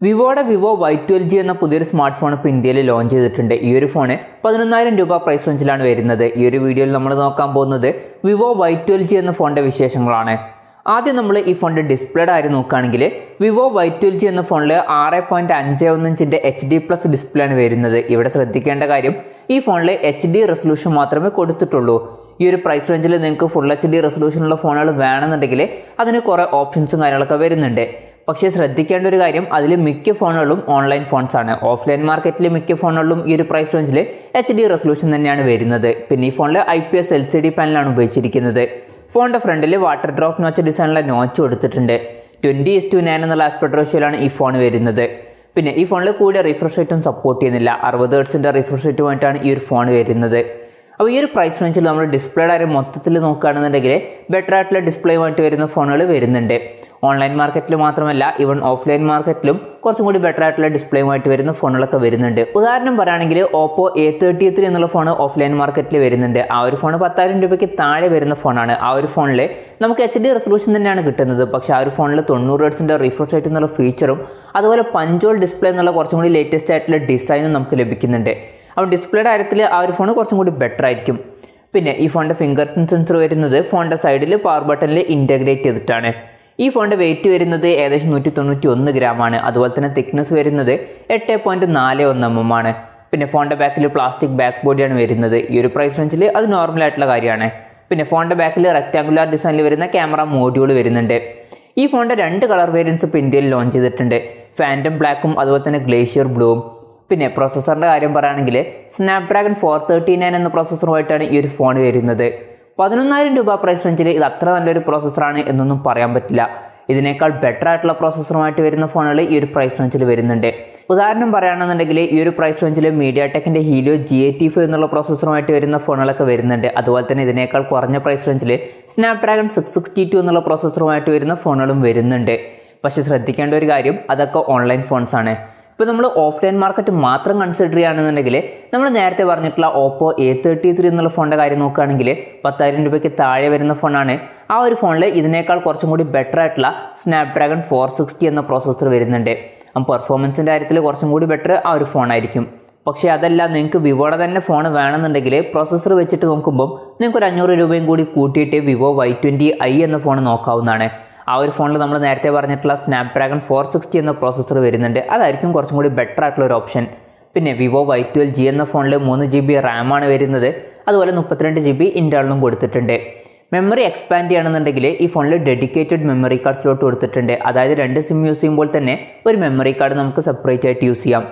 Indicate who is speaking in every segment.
Speaker 1: വിവോയുടെ Vivo Y12g എന്ന പുതിയൊരു smart phone ഇപ്പോൾ ഇന്ത്യയിൽ ലോഞ്ച് ചെയ്തിട്ടുണ്ട്. ഈ ഒരു ഫോൺ 11,000 രൂപ പ്രൈസ് റേഞ്ചിലാണ് വരുന്നത്. ഈ ഒരു വീഡിയോയിൽ നമ്മൾ നോക്കാൻ പോകുന്നത് Vivo Y12g എന്ന ഫോണിൻ്റെ വിശേഷങ്ങളാണ്. ആദ്യം നമ്മൾ ഈ ഫോണിൻ്റെ ഡിസ്പ്ലേയുടെ കാര്യം നോക്കുകയാണെങ്കിൽ Vivo Y12g എന്ന ഫോണിൽ 6.51 ഇഞ്ചിൻ്റെ HD+ ഡിസ്പ്ലേ ആണ് വരുന്നത്. ഇവിടെ ശ്രദ്ധിക്കേണ്ട കാര്യം ഈ ഫോണിൽ HD റെസൊല്യൂഷൻ മാത്രമേ കൊടുത്തിട്ടുള്ളൂ. ഈ ഒരു പ്രൈസ് റേഞ്ചിൽ നിങ്ങൾക്ക് ഫുൾ HD റെസൊല്യൂഷനുള്ള ഫോണുകൾ വേണമെന്നുണ്ടെങ്കിൽ അതിന് കുറേ ഓപ്ഷൻസും കാര്യങ്ങളൊക്കെ വരുന്നുണ്ട്. പക്ഷേ ശ്രദ്ധിക്കേണ്ട ഒരു കാര്യം, അതിൽ മിക്ക ഫോണുകളും ഓൺലൈൻ ഫോൺസ് ആണ്. ഓഫ്ലൈൻ മാർക്കറ്റിൽ മിക്ക ഫോണുകളിലും ഈ ഒരു പ്രൈസ് റേഞ്ചിൽ HD റെസൊല്യൂഷൻ തന്നെയാണ് വരുന്നത്. പിന്നെ ഈ ഫോണിൽ IPS LCD പാനലാണ് ഉപയോഗിച്ചിരിക്കുന്നത്. ഫോണിൻ്റെ ഫ്രണ്ടിൽ വാട്ടർ ഡ്രോപ്പ് നോച്ച് ഡിസൈനിലെ നോച്ച് കൊടുത്തിട്ടുണ്ട്. 20:9 എന്നുള്ള ആസ്പെക്ട് റേഷ്യോയിലാണ് ഈ ഫോൺ വരുന്നത്. പിന്നെ ഈ ഫോണിൽ കൂടിയ റിഫ്രഷ് റേറ്റും സപ്പോർട്ട് ചെയ്യുന്നില്ല. 60 Hz റിഫ്രഷ് റേറ്റുമായിട്ടാണ് ഈ ഒരു ഫോൺ വരുന്നത്. അപ്പോൾ ഈ ഒരു പ്രൈസ് റേഞ്ചിൽ നമ്മൾ ഡിസ്പ്ലേയുടെ കാര്യം മൊത്തത്തിൽ നോക്കുകയാണെന്നുണ്ടെങ്കിൽ ബെറ്റർ ആയിട്ടുള്ള ഡിസ്പ്ലേയുമായിട്ട് വരുന്ന ഫോണുകൾ വരുന്നുണ്ട്. ഓൺലൈൻ മാർക്കറ്റിൽ മാത്രമല്ല, ഈവൻ ഓഫ്ലൈൻ മാർക്കറ്റിലും കുറച്ചും കൂടി ബെറ്റർ ആയിട്ടുള്ള ഡിസ്പ്ലേയുമായിട്ട് വരുന്ന ഫോണുകളൊക്കെ വരുന്നുണ്ട്. ഉദാഹരണം പറയുകയാണെങ്കിൽ Oppo A33 എന്നുള്ള ഫോൺ ഓഫ്ലൈൻ മാർക്കറ്റിൽ വരുന്നുണ്ട്. ആ ഒരു ഫോൺ 10,000 രൂപയ്ക്ക് താഴെ വരുന്ന ഫോണാണ്. ആ ഒരു ഫോണിൽ നമുക്ക് HD റെസൊല്യൂഷൻ തന്നെയാണ് കിട്ടുന്നത്. പക്ഷേ ആ ഒരു ഫോണിൽ 90 Hz റിഫ്രഷ് റേറ്റ് എന്നുള്ള ഫീച്ചറും അതുപോലെ പഞ്ചോൾ ഡിസ്പ്ലേ എന്നുള്ള കുറച്ചും കൂടി ലേറ്റസ്റ്റ് ആയിട്ടുള്ള ഡിസൈനും നമുക്ക് ലഭിക്കുന്നുണ്ട്. അപ്പോൾ ഡിസ്പ്ലേയുടെ കാര്യത്തിൽ ആ ഒരു ഫോൺ കുറച്ചും കൂടി ബെറ്റർ ആയിരിക്കും. പിന്നെ ഈ ഫോണിൻ്റെ ഫിംഗർ പ്രിൻറ് സെൻസർ വരുന്നത് ഫോണിൻ്റെ സൈഡിൽ പവർ ബട്ടണിൽ ഇൻറ്റഗ്രേറ്റ് ചെയ്തിട്ടാണ്. ഈ ഫോണിൻ്റെ വെയിറ്റ് വരുന്നത് ഏകദേശം 191 ഗ്രാമാണ്. അതുപോലെ തന്നെ തിക്നെസ് വരുന്നത് 8.41 mm ആണ്. പിന്നെ ഫോണിൻ്റെ ബാക്കിൽ പ്ലാസ്റ്റിക് ബാക്ക് ബോഡിയാണ് വരുന്നത്. ഈ ഒരു പ്രൈസ് റേഞ്ചിൽ അത് നോർമലായിട്ടുള്ള കാര്യമാണ്. പിന്നെ ഫോണിൻ്റെ ബാക്കിൽ റെക്ടാങ്കുലർ ഡിസൈനിൽ വരുന്ന ക്യാമറ മോഡ്യൂൾ വരുന്നുണ്ട്. ഈ ഫോണിൻ്റെ 2 കളർ വേരിയൻസ് ഇപ്പോൾ ഇന്ത്യയിൽ ലോഞ്ച് ചെയ്തിട്ടുണ്ട്. ഫാൻറ്റം ബ്ലാക്കും അതുപോലെ തന്നെ ഗ്ലേഷ്യർ ബ്ലൂവും. പിന്നെ പ്രോസസ്സറിൻ്റെ കാര്യം പറയുകയാണെങ്കിൽ സ്നാപ്ഡ്രാഗൺ 439 എന്ന പ്രോസസ്സറുമായിട്ടാണ് ഈ ഒരു ഫോൺ വരുന്നത്. 11,000 രൂപ പ്രൈസ് റേഞ്ചിൽ ഇത് അത്ര നല്ലൊരു പ്രോസസ്സറാണ് എന്നൊന്നും പറയാൻ പറ്റില്ല. ഇതിനേക്കാൾ ബെറ്റർ ആയിട്ടുള്ള പ്രോസസ്സറുമായിട്ട് വരുന്ന ഫോണുകൾ ഈ ഒരു പ്രൈസ് റേഞ്ചിൽ വരുന്നുണ്ട്. ഉദാഹരണം പറയുകയാണെന്നുണ്ടെങ്കിൽ ഈ ഒരു പ്രൈസ് റേഞ്ചിൽ മീഡിയാടെക്കിൻ്റെ ഹീലിയോ G85 എന്നുള്ള പ്രോസസ്സറുമായിട്ട് വരുന്ന ഫോണുകളൊക്കെ വരുന്നുണ്ട്. അതുപോലെ തന്നെ ഇതിനേക്കാൾ കുറഞ്ഞ പ്രൈസ് റേഞ്ചിൽ സ്നാപ്ഡ്രാഗൺ 662 എന്നുള്ള പ്രോസസ്സറുമായിട്ട് വരുന്ന ഫോണുകളും വരുന്നുണ്ട്. പക്ഷേ ശ്രദ്ധിക്കേണ്ട ഒരു കാര്യം, അതൊക്കെ ഓൺലൈൻ ഫോൺസ് ആണ്. ഇപ്പോൾ നമ്മൾ ഓഫ്ലൈൻ മാർക്കറ്റ് മാത്രം കൺസിഡർ ചെയ്യുകയാണെന്നുണ്ടെങ്കിൽ നമ്മൾ നേരത്തെ പറഞ്ഞിട്ടുള്ള Oppo A33 എന്നുള്ള ഫോണിൻ്റെ കാര്യം നോക്കുകയാണെങ്കിൽ 10,000 രൂപയ്ക്ക് താഴെ വരുന്ന ഫോണാണ്. ആ ഒരു ഫോണിൽ ഇതിനേക്കാൾ കുറച്ചും കൂടി ബെറ്റർ ആയിട്ടുള്ള സ്നാപ്ഡ്രാഗൺ 460 എന്ന പ്രോസസ്സർ വരുന്നുണ്ട്. അപ്പം പെർഫോമൻസിൻ്റെ കാര്യത്തിൽ കുറച്ചും കൂടി ബെറ്റർ ആ ഒരു ഫോണായിരിക്കും. പക്ഷേ അതല്ല, നിങ്ങൾക്ക് വിവോയുടെ തന്നെ ഫോൺ വേണമെന്നുണ്ടെങ്കിൽ പ്രോസസ്സർ വെച്ചിട്ട് നോക്കുമ്പോൾ നിങ്ങൾക്ക് ഒരു 500 രൂപയും കൂടി കൂട്ടിയിട്ട് Vivo Y20i എന്ന ഫോൺ നോക്കാവുന്നതാണ്. ആ ഒരു ഫോണിൽ നമ്മൾ നേരത്തെ പറഞ്ഞിട്ടുള്ള സ്നാപ്ഡ്രാഗൺ 460 എന്ന പ്രോസസ്സർ വരുന്നുണ്ട്. അതായിരിക്കും കുറച്ചും കൂടി ബെറ്റർ ആയിട്ടുള്ള ഒരു ഓപ്ഷൻ. പിന്നെ Vivo Y12g എന്ന ഫോണിൽ 3 GB റാമാണ് വരുന്നത്. അതുപോലെ 32 GB ഇൻറ്റേർണലും കൊടുത്തിട്ടുണ്ട്. മെമ്മറി എക്സ്പാൻഡ് ചെയ്യണമെന്നുണ്ടെങ്കിൽ ഈ ഫോണിൽ ഡെഡിക്കേറ്റഡ് മെമ്മറി കാർഡ് സ്ലോട്ട് കൊടുത്തിട്ടുണ്ട്. അതായത് 2 സിം യൂസ് ചെയ്യുമ്പോൾ തന്നെ ഒരു മെമ്മറി കാർഡ് നമുക്ക് സെപ്പറേറ്റ് ആയിട്ട് യൂസ് ചെയ്യാം.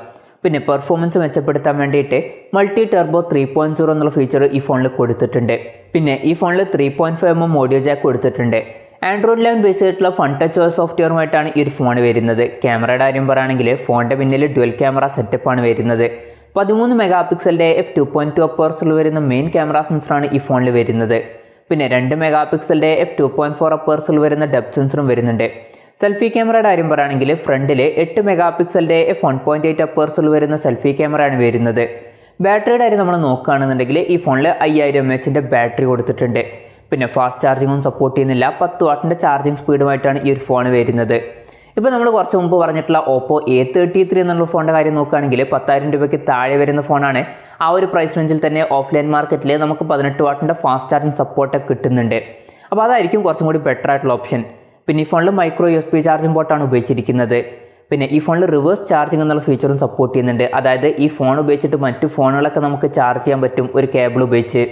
Speaker 1: പിന്നെ പെർഫോമൻസ് മെച്ചപ്പെടുത്താൻ വേണ്ടിയിട്ട് മൾട്ടി ടെർബോ 3.0 എന്നുള്ള ഫീച്ചർ ഈ ഫോണിൽ കൊടുത്തിട്ടുണ്ട്. പിന്നെ ഈ ഫോണിൽ 3.5 mm ഓഡിയോ ജാക്ക് കൊടുത്തിട്ടുണ്ട്. ആൻഡ്രോയിഡ് 11 ബേസ് ചെയ്തിട്ടുള്ള ഫൺ ടച്ച് OS സോഫ്റ്റ്വെയറുമായിട്ടാണ് ഈ ഒരു ഫോൺ വരുന്നത്. ക്യാമറയുടെ കാര്യം പറയുകയാണെങ്കിൽ ഫോണിൻ്റെ പിന്നിൽ ഡ്യുവൽ ക്യാമറ സെറ്റപ്പാണ് വരുന്നത്. 13 MP f2.2 അപ്പേഴ്സിൽ വരുന്ന മെയിൻ ക്യാമറ സെൻസറാണ് ഈ ഫോണിൽ വരുന്നത്. പിന്നെ 2 MP f2.4 അപ്പേഴ്സിൽ വരുന്ന ഡെപ്ത് സെൻസറും വരുന്നുണ്ട്. സെൽഫി ക്യാമറയുടെ കാര്യം പറയുകയാണെങ്കിൽ ഫ്രണ്ടിൽ 8 MP f1.8 അപ്പേഴ്സിൽ വരുന്ന സെൽഫി ക്യാമറയാണ് വരുന്നത്. ബാറ്ററിയുടെ കാര്യം നമ്മൾ നോക്കുകയാണെന്നുണ്ടെങ്കിൽ ഈ ഫോണിൽ 5000 mAh ബാറ്ററി കൊടുത്തിട്ടുണ്ട്. പിന്നെ ഫാസ്റ്റ് ചാർജിങ്ങും സപ്പോർട്ട് ചെയ്യുന്നില്ല. 10 വാട്ടിൻ്റെ ചാർജിങ് സ്പീഡുമായിട്ടാണ് ഈ ഒരു ഫോൺ വരുന്നത്. ഇപ്പോൾ നമ്മൾ കുറച്ച് മുമ്പ് പറഞ്ഞിട്ടുള്ള Oppo A33 എന്നുള്ള ഫോണിൻ്റെ കാര്യം നോക്കുകയാണെങ്കിൽ 10,000 രൂപയ്ക്ക് താഴെ വരുന്ന ഫോണാണ്. ആ ഒരു പ്രൈസ് റേഞ്ചിൽ തന്നെ ഓഫ്ലൈൻ മാർക്കറ്റിൽ നമുക്ക് 18 വാട്ടിൻ്റെ ഫാസ്റ്റ് ചാർജിങ് സപ്പോർട്ടൊക്കെ കിട്ടുന്നുണ്ട്. അപ്പോൾ അതായിരിക്കും കുറച്ചും കൂടി ബെറ്റർ ആയിട്ടുള്ള ഓപ്ഷൻ. പിന്നെ ഈ ഫോണിൽ മൈക്രോ USB ചാർജിങ് പോർട്ടാണ് ഉപയോഗിച്ചിരിക്കുന്നത്. പിന്നെ ഈ ഫോണിൽ റിവേഴ്സ് ചാർജിങ് എന്നുള്ള ഫീച്ചറും സപ്പോർട്ട് ചെയ്യുന്നുണ്ട്. അതായത് ഈ ഫോൺ ഉപയോഗിച്ചിട്ട് മറ്റു ഫോണുകളൊക്കെ നമുക്ക് ചാർജ് ചെയ്യാൻ പറ്റും ഒരു കേബിൾ ഉപയോഗിച്ച്.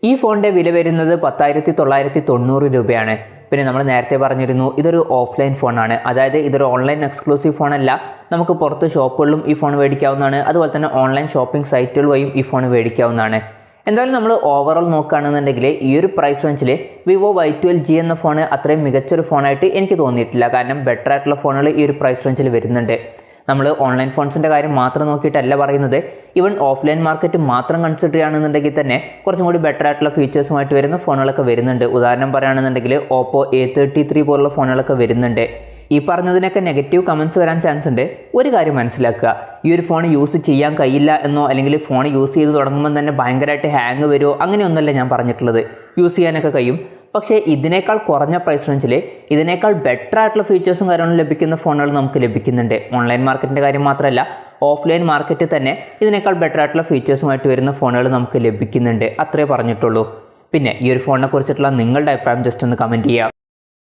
Speaker 1: ഈ ഫോണിൻ്റെ വില വരുന്നത് 10,990 രൂപയാണ്. പിന്നെ നമ്മൾ നേരത്തെ പറഞ്ഞിരുന്നു ഇതൊരു ഓഫ്ലൈൻ ഫോണാണ്. അതായത് ഇതൊരു ഓൺലൈൻ എക്സ്ക്ലൂസീവ് ഫോണല്ല. നമുക്ക് പുറത്ത് ഷോപ്പുകളിലും ഈ ഫോൺ മേടിക്കാവുന്നതാണ്. അതുപോലെ തന്നെ ഓൺലൈൻ ഷോപ്പിംഗ് സൈറ്റുകൾ വഴിയും ഈ ഫോൺ മേടിക്കാവുന്നതാണ്. എന്തായാലും നമ്മൾ ഓവറോൾ നോക്കുകയാണെന്നുണ്ടെങ്കിൽ ഈ ഒരു പ്രൈസ് റേഞ്ചിൽ Vivo Y12g എന്ന ഫോൺ അത്രയും മികച്ചൊരു ഫോണായിട്ട് എനിക്ക് തോന്നിയിട്ടില്ല. കാരണം ബെറ്റർ ആയിട്ടുള്ള ഫോണുകൾ ഈ ഒരു പ്രൈസ് റേഞ്ചിൽ വരുന്നുണ്ട്. നമ്മൾ ഓൺലൈൻ ഫോൺസിൻ്റെ കാര്യം മാത്രം നോക്കിയിട്ടല്ല പറയുന്നത്. ഈവൻ ഓഫ്ലൈൻ മാർക്കറ്റ് മാത്രം കൺസിഡർ ചെയ്യുകയാണെന്നുണ്ടെങ്കിൽ തന്നെ കുറച്ചും കൂടി ബെറ്റർ ആയിട്ടുള്ള ഫീച്ചേഴ്സുമായിട്ട് വരുന്ന ഫോണുകളൊക്കെ വരുന്നുണ്ട്. ഉദാഹരണം പറയുകയാണെന്നുണ്ടെങ്കിൽ Oppo A33 പോലുള്ള ഫോണുകളൊക്കെ വരുന്നുണ്ട്. ഈ പറഞ്ഞതിനൊക്കെ നെഗറ്റീവ് കമൻറ്റ്സ് വരാൻ ചാൻസ് ഉണ്ട്. ഒരു കാര്യം മനസ്സിലാക്കുക, ഈ ഒരു ഫോൺ യൂസ് ചെയ്യാൻ കഴിയില്ല എന്നോ അല്ലെങ്കിൽ ഫോൺ യൂസ് ചെയ്ത് തുടങ്ങുമ്പോൾ തന്നെ ഭയങ്കരമായിട്ട് ഹാങ് വരുമോ അങ്ങനെയൊന്നുമല്ല ഞാൻ പറഞ്ഞിട്ടുള്ളത്. യൂസ് ചെയ്യാനൊക്കെ കഴിയും. പക്ഷേ ഇതിനേക്കാൾ കുറഞ്ഞ പ്രൈസ് റേഞ്ചിൽ ഇതിനേക്കാൾ ബെറ്റർ ആയിട്ടുള്ള ഫീച്ചേഴ്സും കാര്യങ്ങളും ലഭിക്കുന്ന ഫോണുകൾ നമുക്ക് ലഭിക്കുന്നുണ്ട്. ഓൺലൈൻ മാർക്കറ്റിൻ്റെ കാര്യം മാത്രമല്ല, ഓഫ്ലൈൻ മാർക്കറ്റിൽ തന്നെ ഇതിനേക്കാൾ ബെറ്റർ ആയിട്ടുള്ള ഫീച്ചേഴ്സുമായിട്ട് വരുന്ന ഫോണുകൾ നമുക്ക് ലഭിക്കുന്നുണ്ട്. അത്രേ പറഞ്ഞിട്ടുള്ളൂ. പിന്നെ ഈ ഒരു ഫോണിനെ കുറിച്ചിട്ടുള്ള നിങ്ങളുടെ അഭിപ്രായം ജസ്റ്റ് ഒന്ന് കമൻറ്റ് ചെയ്യുക.